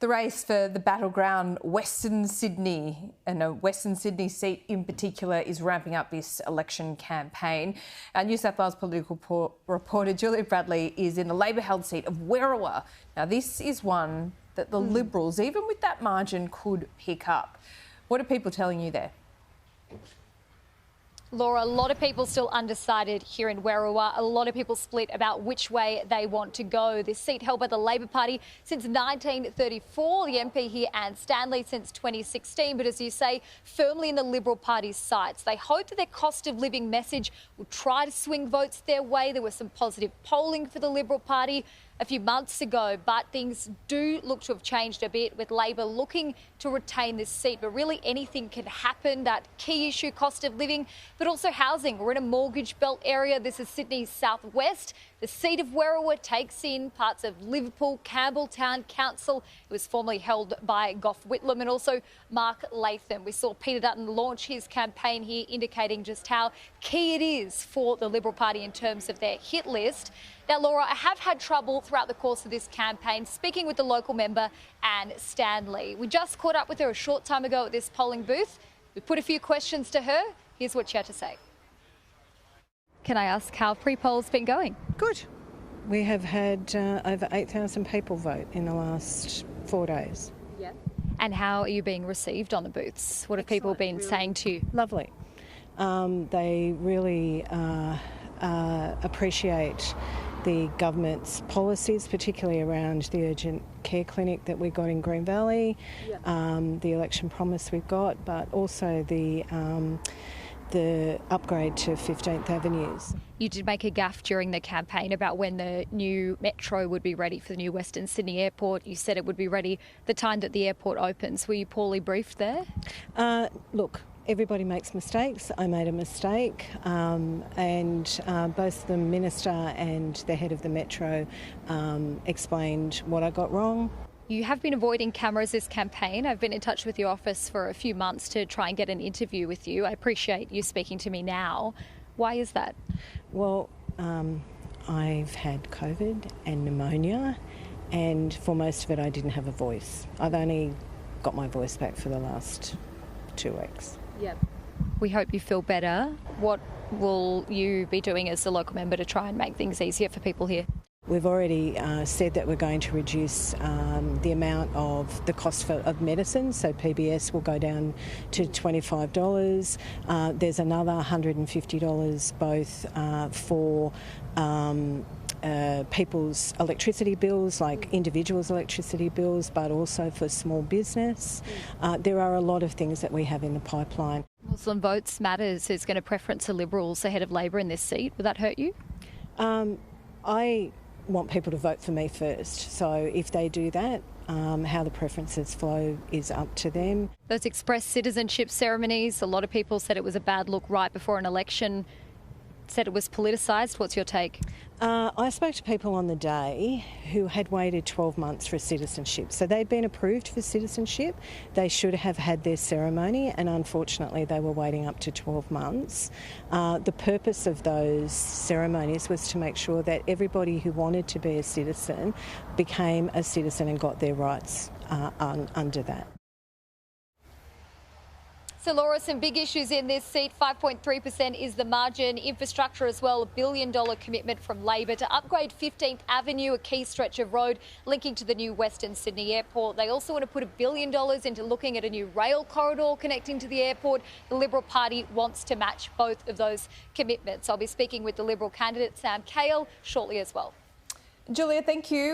The race for the battleground Western Sydney, and a Western Sydney seat in particular, is ramping up this election campaign. Our New South Wales political reporter Julia Bradley is in the Labor-held seat of Werriwa. Now, this is one that the Liberals, even with that margin, could pick up. What are people telling you there? Laura, a lot of people still undecided here in Werriwa. A lot of people split about which way they want to go. This seat held by the Labor Party since 1934. The MP here, Anne Stanley, since 2016. But as you say, firmly in the Liberal Party's sights. They hope that their cost of living message will try to swing votes their way. There was some positive polling for the Liberal Party a few months ago, but things do look to have changed a bit, with Labor looking to retain this seat. But really anything can happen. That key issue, cost of living, but also housing. We're in a mortgage belt area. This is Sydney's southwest. The seat of Werriwa takes in parts of Liverpool, Campbelltown Council. It was formerly held by Gough Whitlam and also Mark Latham. We saw Peter Dutton launch his campaign here, indicating just how key it is for the Liberal Party in terms of their hit list. Now, Laura, I have had trouble throughout the course of this campaign speaking with the local member, Anne Stanley. We just caught up with her a short time ago at this polling booth. We put a few questions to her. Here's what she had to say. Can I ask how pre-poll's been going? Good. We have had over 8,000 people vote in the last 4 days. Yeah. And how are you being received on the booths? What have people been saying to you? Lovely. They really appreciate the government's policies, particularly around the urgent care clinic that we got in Green Valley, the election promise we've got, but also the upgrade to 15th Avenues. You did make a gaffe during the campaign about when the new metro would be ready for the new Western Sydney airport. You said it would be ready the time that the airport opens. Were you poorly briefed there? Look, everybody makes mistakes. I made a mistake, and both the Minister and the head of the Metro explained what I got wrong. You have been avoiding cameras this campaign. I've been in touch with your office for a few months to try and get an interview with you. I appreciate you speaking to me now. Why is that? Well, I've had COVID and pneumonia, and for most of it I didn't have a voice. I've only got my voice back for the last 2 weeks. Yep. We hope you feel better. What will you be doing as a local member to try and make things easier for people here? We've already said that we're going to reduce the amount of the cost of medicine, so PBS will go down to $25. There's another $150 both for people's electricity bills, like individuals' electricity bills, but also for small business. There are a lot of things that we have in the pipeline. Muslim Votes Matters is going to preference the Liberals ahead of Labor in this seat. Would that hurt you? I want people to vote for me first. So if they do that, how the preferences flow is up to them. Those express citizenship ceremonies, a lot of people said it was a bad look right before an election, said it was politicised. What's your take? I spoke to people on the day who had waited 12 months for citizenship. So they'd been approved for citizenship. They should have had their ceremony, and unfortunately they were waiting up to 12 months. The purpose of those ceremonies was to make sure that everybody who wanted to be a citizen became a citizen and got their rights under that. So, Laura, some big issues in this seat. 5.3% is the margin. Infrastructure as well, $1 billion commitment from Labor to upgrade 15th Avenue, a key stretch of road linking to the new Western Sydney airport. They also want to put $1 billion into looking at a new rail corridor connecting to the airport. The Liberal Party wants to match both of those commitments. I'll be speaking with the Liberal candidate, Sam Cale, shortly as well. Julia, thank you.